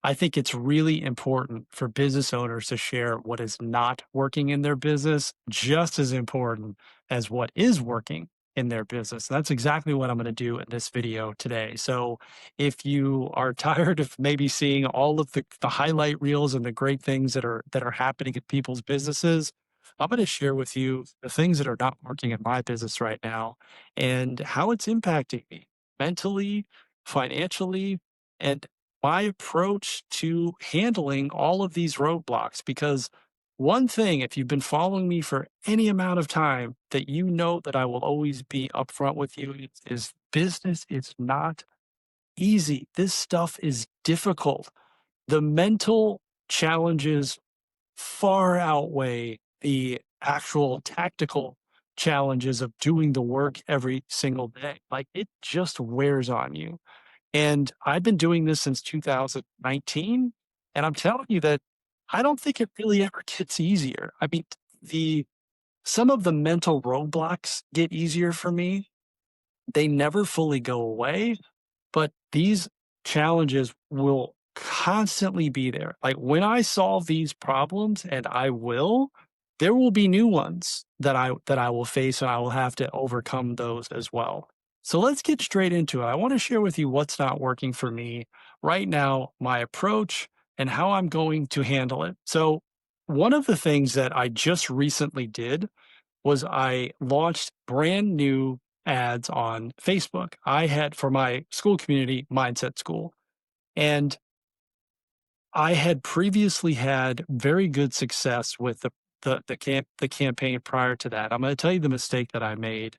I think it's really important for business owners to share what is not working in their business, just as important as what is working in their business. And that's exactly what I'm going to do in this video today. So, if you are tired of maybe seeing all of the highlight reels and the great things that are happening in people's businesses, I'm going to share with you the things that are not working in my business right now and how it's impacting me mentally, financially, and my approach to handling all of these roadblocks. Because one thing, if you've been following me for any amount of time, that you know that I will always be upfront with you is business is not easy. This stuff is difficult. The mental challenges far outweigh the actual tactical challenges of doing the work every single day. Like, it just wears on you. And I've been doing this since 2019, and I'm telling you that I don't think it really ever gets easier. I mean, the some of the mental roadblocks get easier for me. They never fully go away, but these challenges will constantly be there. Like, when I solve these problems, and I will, there will be new ones that I will face, and I will have to overcome those as well. So let's get straight into it. I want to share with you what's not working for me right now, my approach, and how I'm going to handle it. So one of the things that I just recently did was I launched brand new ads on Facebook. I had, for my school community, Mindset School, and I had previously had very good success with the campaign prior to that. I'm going to tell you the mistake that I made,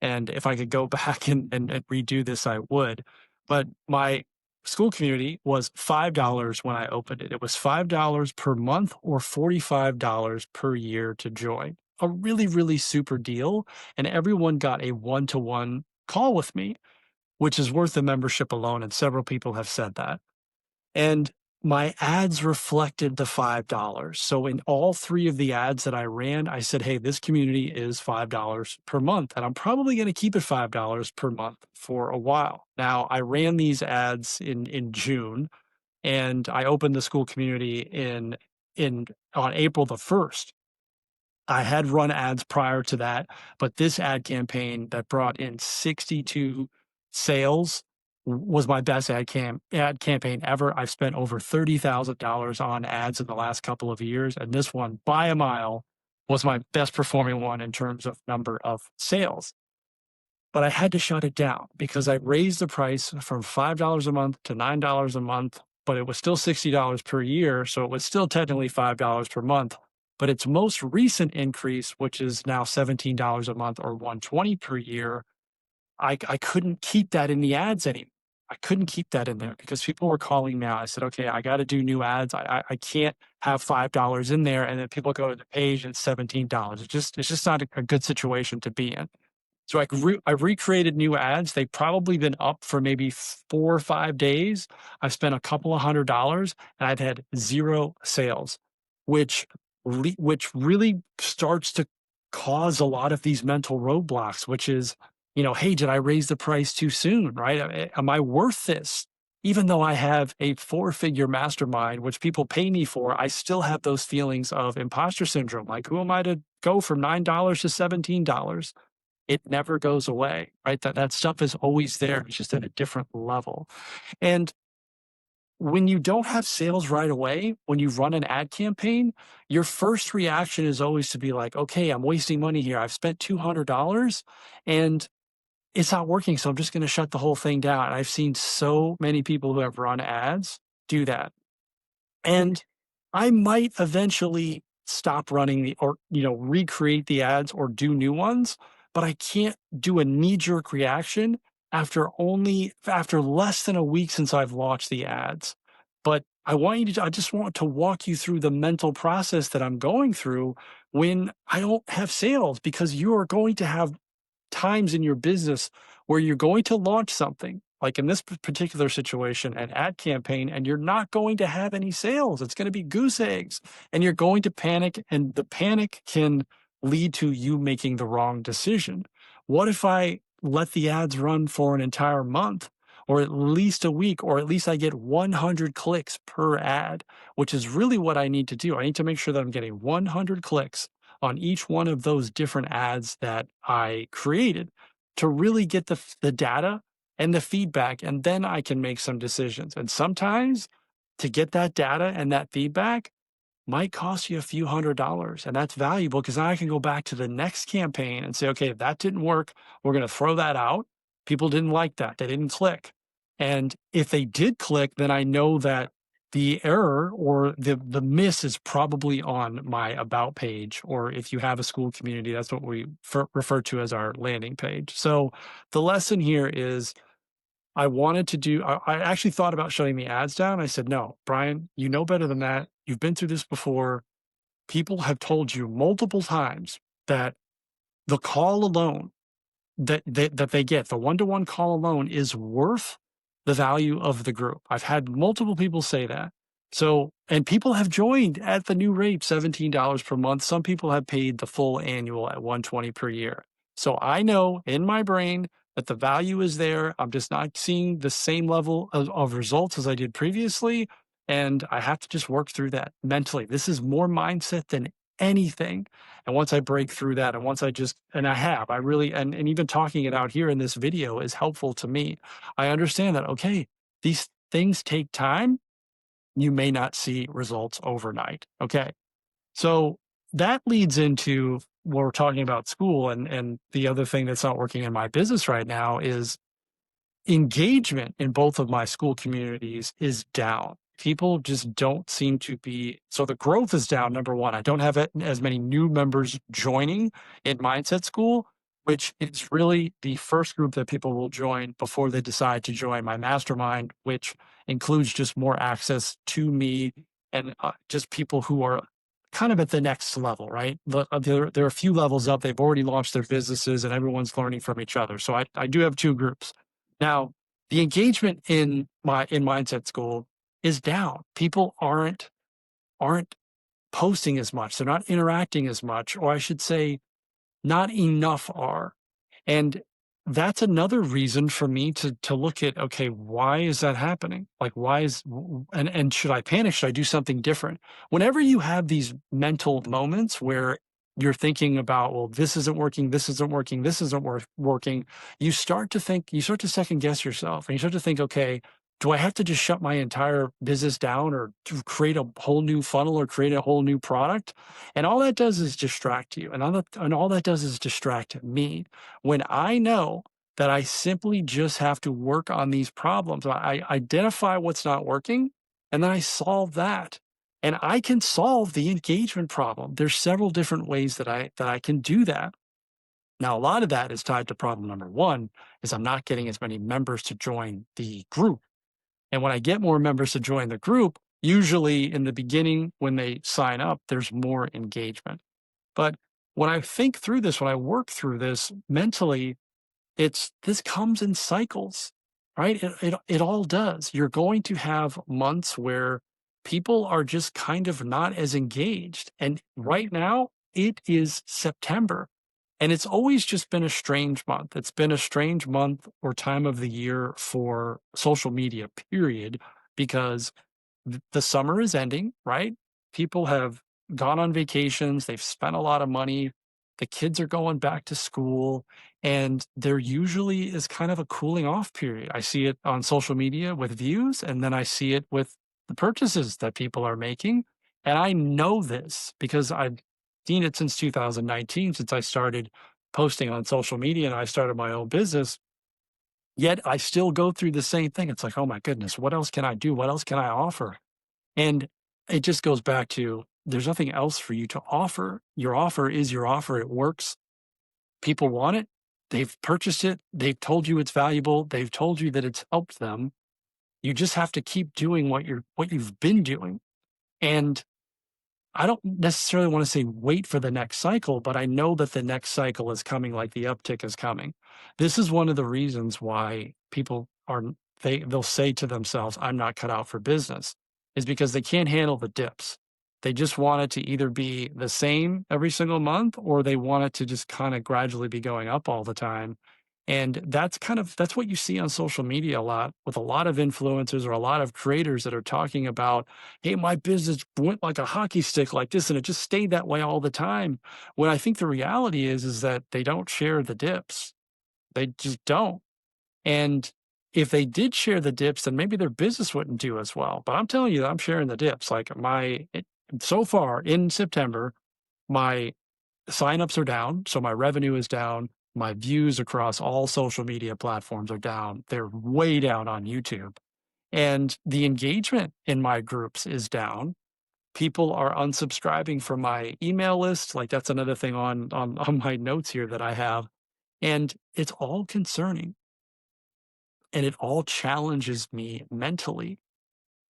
and if I could go back and redo this, I would. But my school community was $5 when I opened it. It was $5 per month or $45 per year to join. A really, really super deal. And everyone got a one-to-one call with me, which is worth the membership alone. And several people have said that. And my ads reflected the $5. So in all three of the ads that I ran, I said, hey, this community is $5 per month, and I'm probably going to keep it $5 per month for a while. Now, I ran these ads in June, and I opened the school community in on April the 1st. I had run ads prior to that, but this ad campaign that brought in 62 sales was my best ad campaign ever. I've spent over $30,000 on ads in the last couple of years, and this one, by a mile, was my best performing one in terms of number of sales. But I had to shut it down because I raised the price from $5 a month to $9 a month, but it was still $60 per year. So it was still technically $5 per month. But its most recent increase, which is now $17 a month or $120 per year, I couldn't keep that in the ads anymore. I couldn't keep that in there because people were calling me out. I said, okay, I got to do new ads. I can't have $5 in there, and then people go to the page and it's $17. It's just not a good situation to be in. So I recreated new ads. They've probably been up for maybe 4 or 5 days. I've spent a couple of $100, and I've had 0 sales, which which really starts to cause a lot of these mental roadblocks, which is, hey, did I raise the price too soon, right? Am I worth this? Even though I have a 4-figure mastermind, which people pay me for, I still have those feelings of imposter syndrome. Like, who am I to go from $9 to $17? It never goes away, right? That stuff is always there. It's just at a different level. And when you don't have sales right away, when you run an ad campaign, your first reaction is always to be like, okay, I'm wasting money here. I've spent $200 and it's not working. So I'm just going to shut the whole thing down. And I've seen so many people who have run ads do that. And I might eventually stop running or, recreate the ads or do new ones, but I can't do a knee-jerk reaction after less than a week since I've launched the ads. But I just want to walk you through the mental process that I'm going through when I don't have sales, because you are going to have times in your business where you're going to launch something, like in this particular situation, an ad campaign, and you're not going to have any sales. It's going to be goose eggs, and you're going to panic, and the panic can lead to you making the wrong decision. What if I let the ads run for an entire month? or at least a week, or at least I get 100 clicks per ad, which is really what I need to do. I need to make sure that I'm getting 100 clicks on each one of those different ads that I created to really get the data and the feedback, and then I can make some decisions. And sometimes to get that data and that feedback might cost you a few $100s, and that's valuable because now I can go back to the next campaign and say, okay, if that didn't work, we're going to throw that out. People didn't like that. They didn't click. And if they did click, then I know that the error or the miss is probably on my about page, or if you have a school community, that's what we refer to as our landing page. So the lesson here is I wanted to do I actually thought about shutting the ads down. I said, "No, Brian, you know better than that. You've been through this before. People have told you multiple times that the call alone that they get, the one-to-one call alone is worth the value of the group." I've had multiple people say that. So, and people have joined at the new rate, $17 per month. Some people have paid the full annual at 120 per year. So I know in my brain that the value is there. I'm just not seeing the same level of results as I did previously. And I have to just work through that mentally. This is more mindset than anything. And once I break through that, and once I just, and I have, I really, and even talking it out here in this video is helpful to me. I understand that, okay, these things take time. You may not see results overnight. Okay. So that leads into what we're talking about school. And the other thing that's not working in my business right now is engagement in both of my school communities is down. People just don't seem to be, so the growth is down. Number one, I don't have as many new members joining in Mindset School, which is really the first group that people will join before they decide to join my mastermind, which includes just more access to me and just people who are kind of at the next level, right? There are a few levels up. They've already launched their businesses and everyone's learning from each other. So I do have two groups. Now, the engagement in Mindset School is down. People aren't posting as much. They're not interacting as much, or I should say, not enough are. And that's another reason for me to look at, okay, why is that happening? Like, why is, and should I panic? Should I do something different? Whenever you have these mental moments where you're thinking about, well, this isn't working, this isn't working, this isn't working, you start to second guess yourself, and you start to think, okay, do I have to just shut my entire business down, or to create a whole new funnel, or create a whole new product? And all that does is distract you. And all that does is distract me. When I know that I simply just have to work on these problems, I identify what's not working, and then I solve that. And I can solve the engagement problem. There's several different ways that I can do that. Now, a lot of that is tied to problem number one, is I'm not getting as many members to join the group. And when I get more members to join the group, usually in the beginning, when they sign up, there's more engagement. But when I think through this, when I work through this mentally, this comes in cycles, right? It all does. You're going to have months where people are just kind of not as engaged. And right now, it is September. And it's always just been a strange month. It's been a strange month or time of the year for social media, period, because the summer is ending, right? People have gone on vacations, they've spent a lot of money, the kids are going back to school, and there usually is kind of a cooling off period. I see it on social media with views, and then I see it with the purchases that people are making. And I know this because I've seen it since 2019, since I started posting on social media and I started my own business. Yet I still go through the same thing. It's like, oh my goodness, what else can I do? What else can I offer? And it just goes back to, there's nothing else for you to offer. Your offer is your offer. It works. People want it. They've purchased it. They've told you it's valuable. They've told you that it's helped them. You just have to keep doing what you've been doing. And I don't necessarily want to say wait for the next cycle, but I know that the next cycle is coming, like the uptick is coming. This is one of the reasons why people they'll say to themselves, I'm not cut out for business, is because they can't handle the dips. They just want it to either be the same every single month, or they want it to just kind of gradually be going up all the time. And that's what you see on social media a lot with a lot of influencers or a lot of creators that are talking about, hey, my business went like a hockey stick like this, and it just stayed that way all the time. When I think the reality is that they don't share the dips. They just don't. And if they did share the dips, then maybe their business wouldn't do as well. But I'm telling you, I'm sharing the dips. So far in September, my signups are down, so my revenue is down. My views across all social media platforms are down. They're way down on YouTube. And the engagement in my groups is down. People are unsubscribing from my email list. Like that's another thing on my notes here that I have. And it's all concerning and it all challenges me mentally.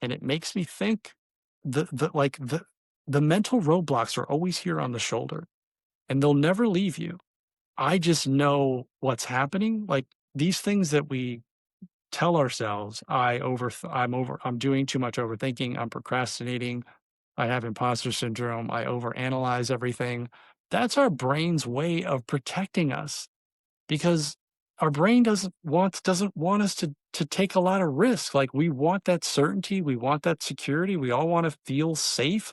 And it makes me think the mental roadblocks are always here on the shoulder and they'll never leave you. I just know what's happening. Like these things that we tell ourselves, I'm doing too much overthinking, I'm procrastinating, I have imposter syndrome, I overanalyze everything. That's our brain's way of protecting us because our brain doesn't want us to take a lot of risk. Like we want that certainty, we want that security, we all want to feel safe.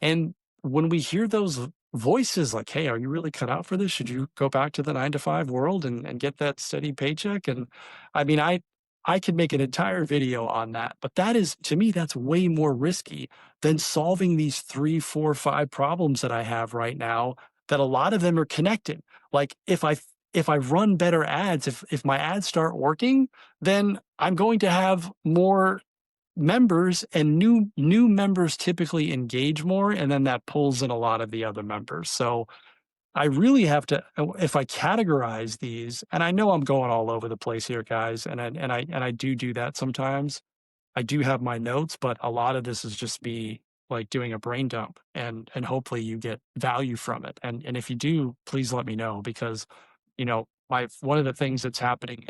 And when we hear those voices like, "Hey, are you really cut out for this? Should you go back to the 9 to 5 world and get that steady paycheck?" And I mean, I could make an entire video on that, but that is to me, that's way more risky than solving these 3, 4, 5 problems that I have right now that a lot of them are connected. Like if I run better ads, if my ads start working, then I'm going to have more members and new members typically engage more and then that pulls in a lot of the other members. So I really have to if I categorize these and I know I'm going all over the place here guys and I do that sometimes. I do have my notes, but a lot of this is just me like doing a brain dump and hopefully you get value from it. And if you do, please let me know because my one of the things that's happening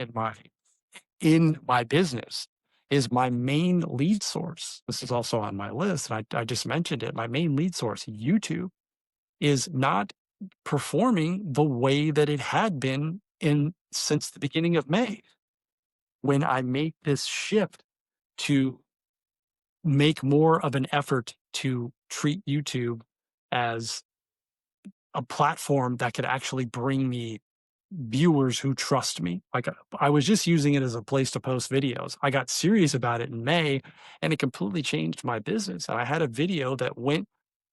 in my business is my main lead source. This is also on my list, and I just mentioned it. My main lead source, YouTube, is not performing the way that it had been in since the beginning of May. When I made this shift to make more of an effort to treat YouTube as a platform that could actually bring me viewers who trust me. Like I was just using it as a place to post videos. I got serious about it in May and it completely changed my business. And I had a video that went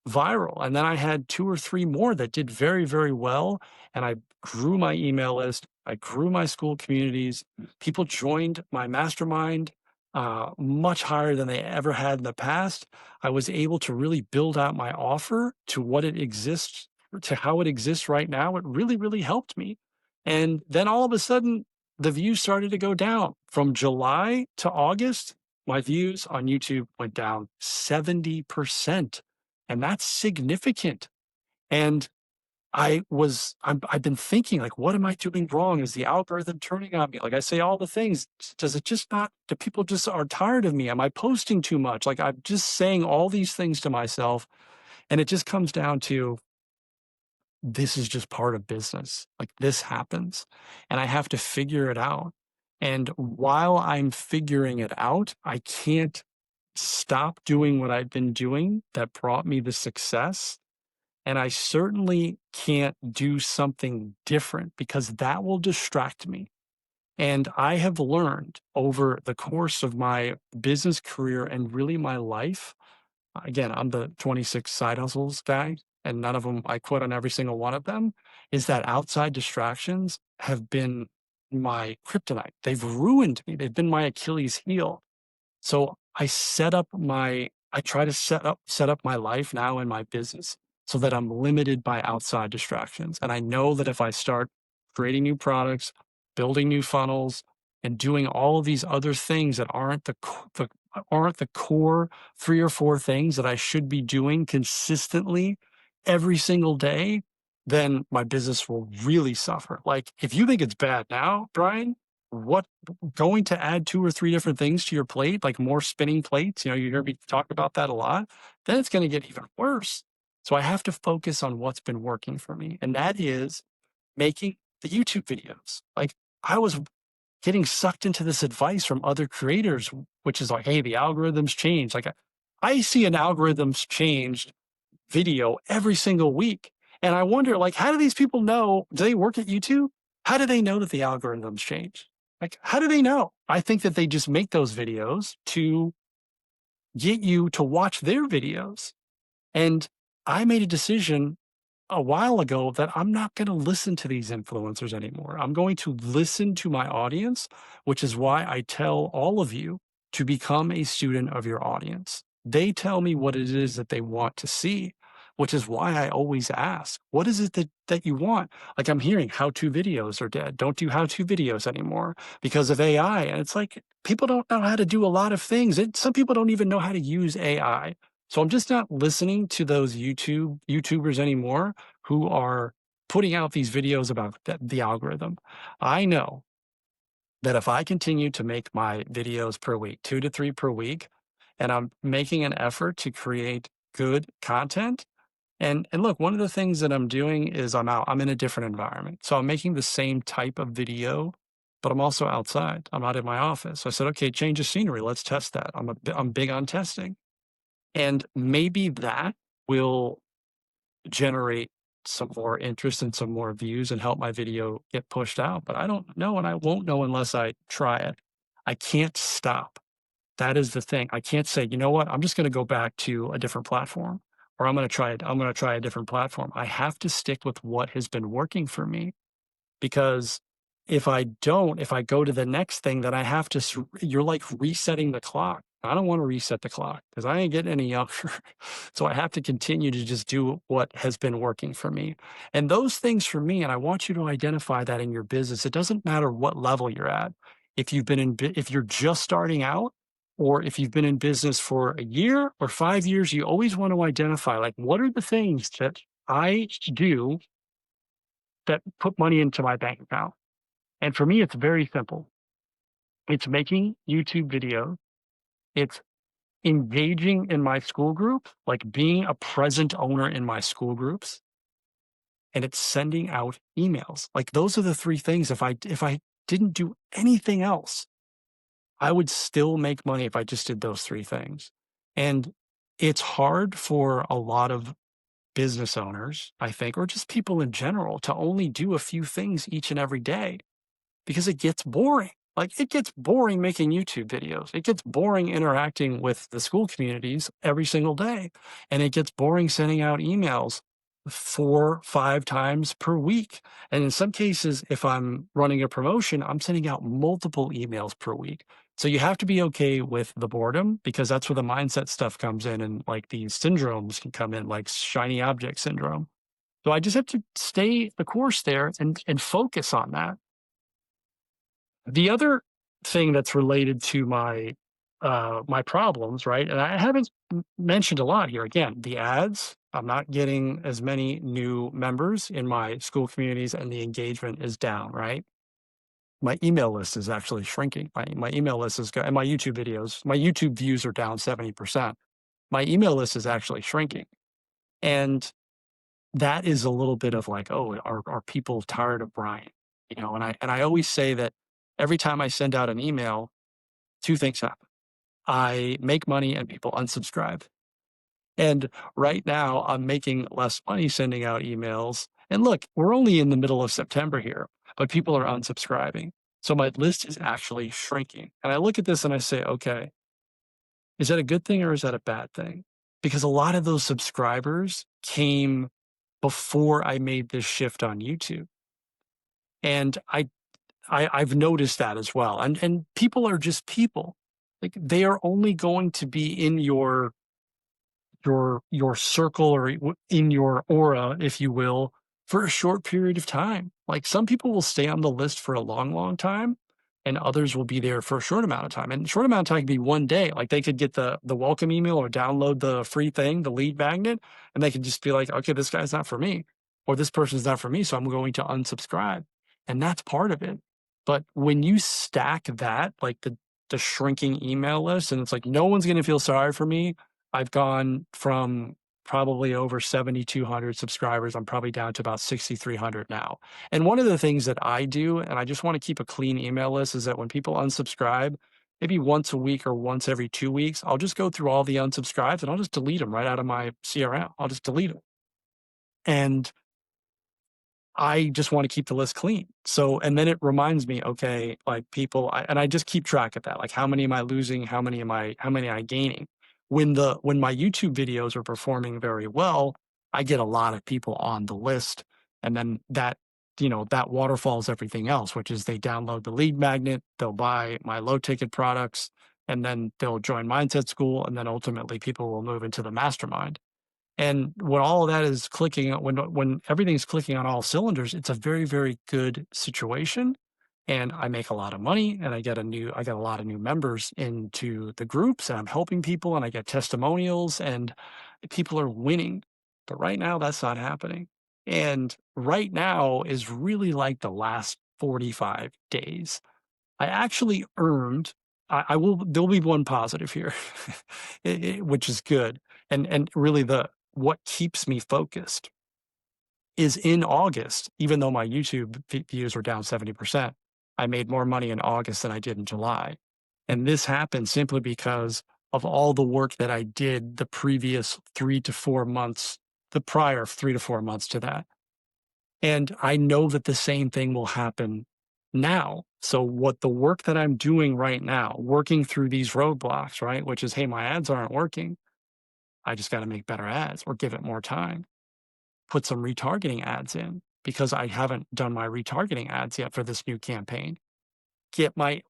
viral and then I had 2 or 3 more that did very, very well. And I grew my email list. I grew my school communities. People joined my mastermind much higher than they ever had in the past. I was able to really build out my offer to what it exists to how it exists right now. It really, really helped me. And then all of a sudden, the views started to go down. From July to August, my views on YouTube went down 70%. And that's significant. And I've been thinking, like, what am I doing wrong? Is the algorithm turning on me? Like I say all the things. Does it just not, do people just are tired of me? Am I posting too much? Like I'm just saying all these things to myself. And it just comes down to this is just part of business. Like this happens and I have to figure it out. And while I'm figuring it out, I can't stop doing what I've been doing that brought me the success. And I certainly can't do something different because that will distract me. And I have learned over the course of my business career and really my life. Again, I'm the 26 side hustles guy, and none of them I quit on every single one of them, is that outside distractions have been my kryptonite. They've ruined me. They've been my Achilles heel. So I try to set up my life now in my business so that I'm limited by outside distractions. And I know that if I start creating new products, building new funnels, and doing all of these other things that aren't the core 3 or 4 things that I should be doing consistently every single day, then my business will really suffer. Like if you think it's bad now, Brian, what going to add 2 or 3 different things to your plate, like more spinning plates, you hear me talk about that a lot, then it's going to get even worse. So I have to focus on what's been working for me. And that is making the YouTube videos. Like I was getting sucked into this advice from other creators, which is like, hey, the algorithms change. Like I see an algorithms changed video every single week. And I wonder, like, how do these people know? Do they work at YouTube? How do they know that the algorithms change? Like, how do they know? I think that they just make those videos to get you to watch their videos. And I made a decision a while ago that I'm not going to listen to these influencers anymore. I'm going to listen to my audience, which is why I tell all of you to become a student of your audience. They tell me what it is that they want to see, which is why I always ask, what is it that you want? Like I'm hearing how-to videos are dead. Don't do how-to videos anymore because of AI. And it's like people don't know how to do a lot of things. Some people don't even know how to use AI. So I'm just not listening to those YouTubers anymore who are putting out these videos about the algorithm. I know that if I continue to make my videos per week, 2 to 3 per week, and I'm making an effort to create good content. And look, one of the things that I'm doing is I'm in a different environment. So I'm making the same type of video, but I'm also outside. I'm not in my office. So I said, okay, change of scenery. Let's test that. I'm big on testing. And maybe that will generate some more interest and some more views and help my video get pushed out. But I don't know, and I won't know unless I try it. I can't stop. That is the thing. I can't say, you know what, I'm just going to go back to a different platform or I'm going to try it. I'm going to try a different platform. I have to stick with what has been working for me because if I don't, if I go to the next thing, then I have to, you're like resetting the clock. I don't want to reset the clock because I ain't getting any younger. So I have to continue to just do what has been working for me. And those things for me, and I want you to identify that in your business. It doesn't matter what level you're at. If you've been if you're just starting out, or if you've been in business for a year or 5 years, you always want to identify like what are the things that I do that put money into my bank account. And for me, it's very simple. It's making YouTube videos. It's engaging in my school group, like being a present owner in my school groups, and it's sending out emails. Like those are the three things. If I didn't do anything else, I would still make money if I just did those three things. And it's hard for a lot of business owners, I think, or just people in general to only do a few things each and every day because it gets boring. Like it gets boring making YouTube videos. It gets boring interacting with the school communities every single day. And it gets boring sending out emails 4, 5 times per week. And in some cases, if I'm running a promotion, I'm sending out multiple emails per week. So you have to be okay with the boredom because that's where the mindset stuff comes in and like these syndromes can come in, like shiny object syndrome. So I just have to stay the course there and focus on that. The other thing that's related to my problems, right? And I haven't mentioned a lot here. Again, the ads. I'm not getting as many new members in my school communities, and the engagement is down. Right. My email list is actually shrinking. My email list is and my YouTube videos. My YouTube views are down 70%. My email list is actually shrinking, and that is a little bit of like, oh, are people tired of Brian? You know, and I always say that every time I send out an email, two things happen. I make money and people unsubscribe. And right now I'm making less money sending out emails. And look, we're only in the middle of September here, but people are unsubscribing. So my list is actually shrinking. And I look at this and I say, okay, is that a good thing or is that a bad thing? Because a lot of those subscribers came before I made this shift on YouTube. And I've noticed that as well. And people are just people. Like they are only going to be in your circle or in your aura, if you will, for a short period of time. Like some people will stay on the list for a long, long time, and others will be there for a short amount of time. And short amount of time can be one day. Like they could get the welcome email or download the free thing, the lead magnet, and they can just be like, okay, this guy's not for me, or this person's not for me, so I'm going to unsubscribe. And that's part of it. But when you stack that, like the shrinking email list, and it's like no one's going to feel sorry for me. I've gone from probably over 7,200 subscribers. I'm probably down to about 6,300 now. And one of the things that I do, and I just want to keep a clean email list, is that when people unsubscribe, maybe once a week or once every 2 weeks, I'll just go through all the unsubscribes and I'll just delete them right out of my CRM. I'll just delete them. And I just want to keep the list clean. So, and then it reminds me, okay, like and I just keep track of that. Like, how many am I losing? How many am I gaining? When my YouTube videos are performing very well, I get a lot of people on the list. And then that waterfalls everything else, which is they download the lead magnet, they'll buy my low ticket products, and then they'll join Mindset School. And then ultimately people will move into the mastermind. And when all of that is clicking, when everything's clicking on all cylinders, it's a very, very good situation. And I make a lot of money and I get a lot of new members into the groups and I'm helping people and I get testimonials and people are winning. But right now that's not happening. And right now is really like the last 45 days. I actually earned, there'll be one positive here, which is good. And really what keeps me focused is in August, even though my YouTube views were down 70%, I made more money in August than I did in July. And this happened simply because of all the work that I did the previous 3 to 4 months, the prior 3 to 4 months to that. And I know that the same thing will happen now. So what the work that I'm doing right now, working through these roadblocks, right? Which is, hey, my ads aren't working. I just got to make better ads or give it more time. Put some retargeting ads in because I haven't done my retargeting ads yet for this new campaign. Get my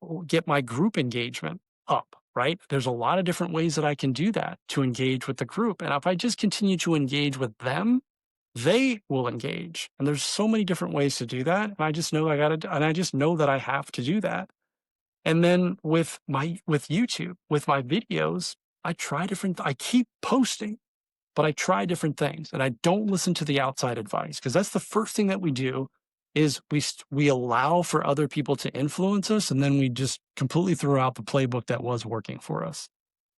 group engagement up, right? There's a lot of different ways that I can do that to engage with the group. And if I just continue to engage with them, they will engage. And there's so many different ways to do that. And I just know I just know that I have to do that. And then with YouTube, with my videos, I keep posting, but I try different things and I don't listen to the outside advice because that's the first thing that we do is we allow for other people to influence us. And then we just completely throw out the playbook that was working for us,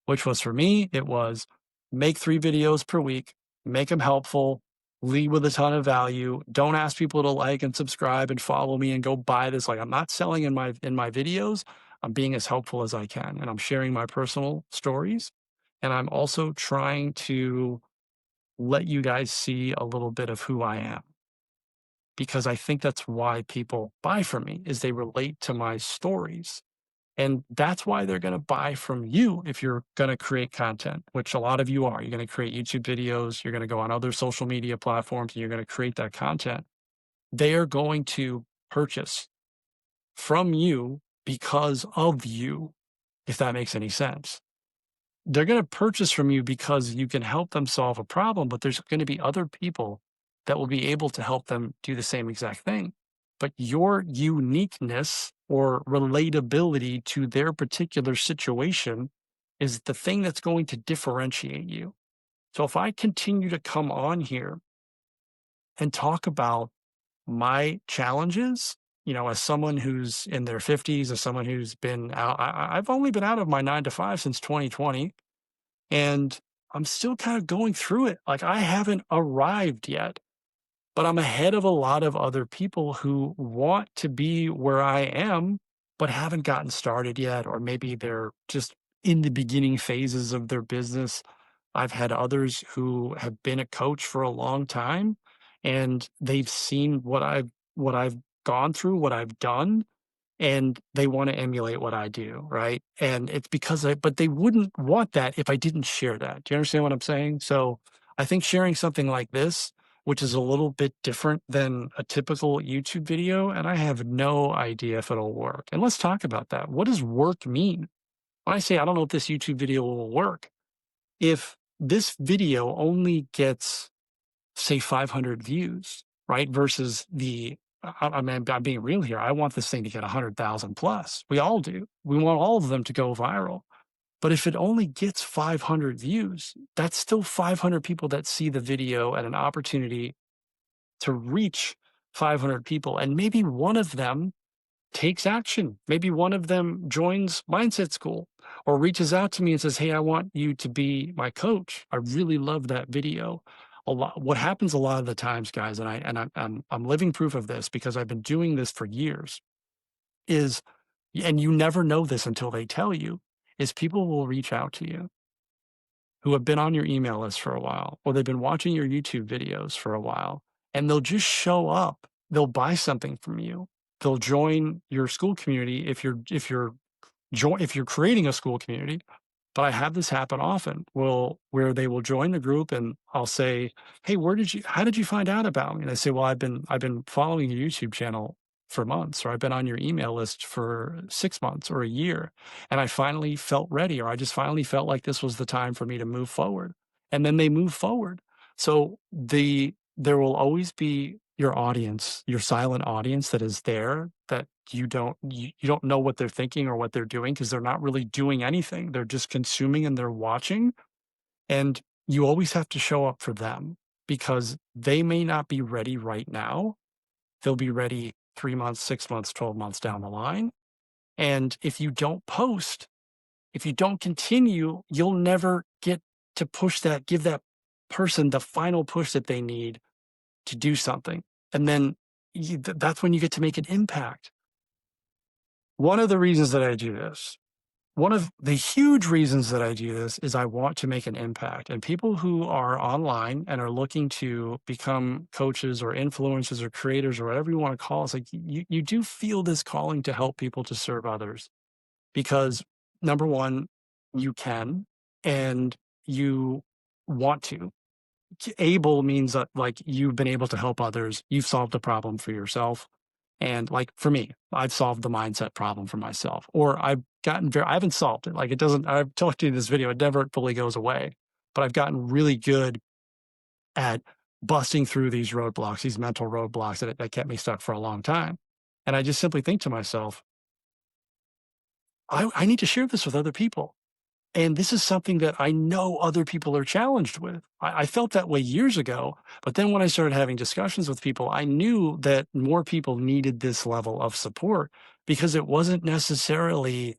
which was for me, it was make 3 videos per week, make them helpful, lead with a ton of value. Don't ask people to like and subscribe and follow me and go buy this. Like I'm not selling in my videos. I'm being as helpful as I can. And I'm sharing my personal stories. And I'm also trying to let you guys see a little bit of who I am. Because I think that's why people buy from me is they relate to my stories. And that's why they're going to buy from you if you're going to create content, which a lot of you are. You're going to create YouTube videos, you're going to go on other social media platforms, and you're going to create that content. They are going to purchase from you because of you, if that makes any sense. They're going to purchase from you because you can help them solve a problem, but there's going to be other people that will be able to help them do the same exact thing. But your uniqueness or relatability to their particular situation is the thing that's going to differentiate you. So if I continue to come on here and talk about my challenges, as someone who's in their 50s, as someone who's been out, I've only been out of my 9 to 5 since 2020, and I'm still kind of going through it. Like I haven't arrived yet. But I'm ahead of a lot of other people who want to be where I am, but haven't gotten started yet, or maybe they're just in the beginning phases of their business. I've had others who have been a coach for a long time and they've seen what I've gone through, what I've done, and they want to emulate what I do, right? And it's but they wouldn't want that if I didn't share that. Do you understand what I'm saying? So I think sharing something like this, which is a little bit different than a typical YouTube video, and I have no idea if it'll work. And let's talk about that. What does work mean? When I say I don't know if this YouTube video will work, if this video only gets, say, 500 views, right? Versus I'm being real here. I want this thing to get 100,000 plus. We all do. We want all of them to go viral. But if it only gets 500 views, that's still 500 people that see the video and an opportunity to reach 500 people. And maybe one of them takes action. Maybe one of them joins Mindset School or reaches out to me and says, "Hey, I want you to be my coach. I really love that video." A lot what happens a lot of the times, guys, and I'm living proof of this because I've been doing this for years, is and you never know this until they tell you, is people will reach out to you who have been on your email list for a while, or they've been watching your YouTube videos for a while, and they'll just show up. They'll buy something from you. They'll join your school community if you're creating a school community. But I have this happen often, where they will join the group and I'll say, "Hey, how did you find out about me?" And they say, "Well, I've been following your YouTube channel for months, or I've been on your email list for 6 months or a year, and I finally felt ready, or I just finally felt like this was the time for me to move forward." And then they move forward. So there will always be your audience, your silent audience that is there, that you don't know what they're thinking or what they're doing because they're not really doing anything. They're just consuming and they're watching, and you always have to show up for them because they may not be ready right now. They'll be ready 3 months, 6 months, 12 months down the line, and if you don't post, if you don't continue, you'll never get to give that person the final push that they need to do something, and then that's when you get to make an impact. One of the reasons that I do this One of the huge reasons that I do this is I want to make an impact. And people who are online and are looking to become coaches or influencers or creators or whatever you want to call it, it's like you do feel this calling to help people to serve others because number one, you can and you want to. Able means that like you've been able to help others, you've solved a problem for yourself. And like for me, I've solved the mindset problem for myself, or I haven't solved it. Like it doesn't, I've talked to you in this video, it never fully goes away, but I've gotten really good at busting through these roadblocks, these mental roadblocks that kept me stuck for a long time. And I just simply think to myself, I need to share this with other people. And this is something that I know other people are challenged with. I felt that way years ago, but then when I started having discussions with people, I knew that more people needed this level of support because it wasn't necessarily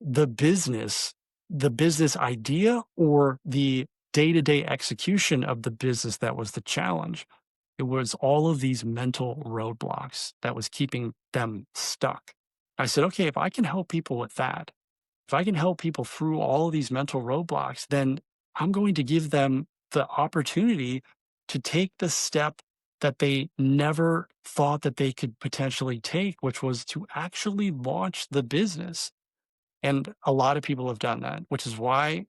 the business, the business idea or the day-to-day execution of the business that was the challenge. It was all of these mental roadblocks that was keeping them stuck. I said, okay, if I can help people with that, if I can help people through all of these mental roadblocks, then I'm going to give them the opportunity to take the step that they never thought that they could potentially take, which was to actually launch the business. And a lot of people have done that, which is why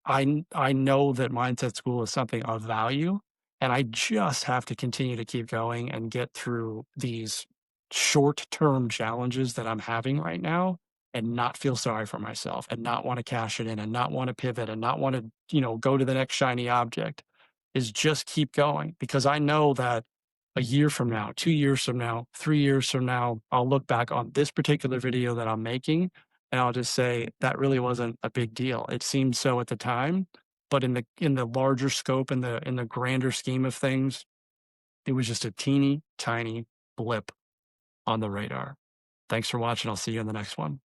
I know that Mindset School is something of value, and I just have to continue to keep going and get through these short-term challenges that I'm having right now and not feel sorry for myself and not wanna cash it in and not wanna pivot and not wanna, go to the next shiny object, is just keep going because I know that a year from now, 2 years from now, 3 years from now, I'll look back on this particular video that I'm making and I'll just say, "That really wasn't a big deal." It seemed so at the time, but in the larger scope, in the grander scheme of things, it was just a teeny tiny blip on the radar. Thanks for watching. I'll see you in the next one.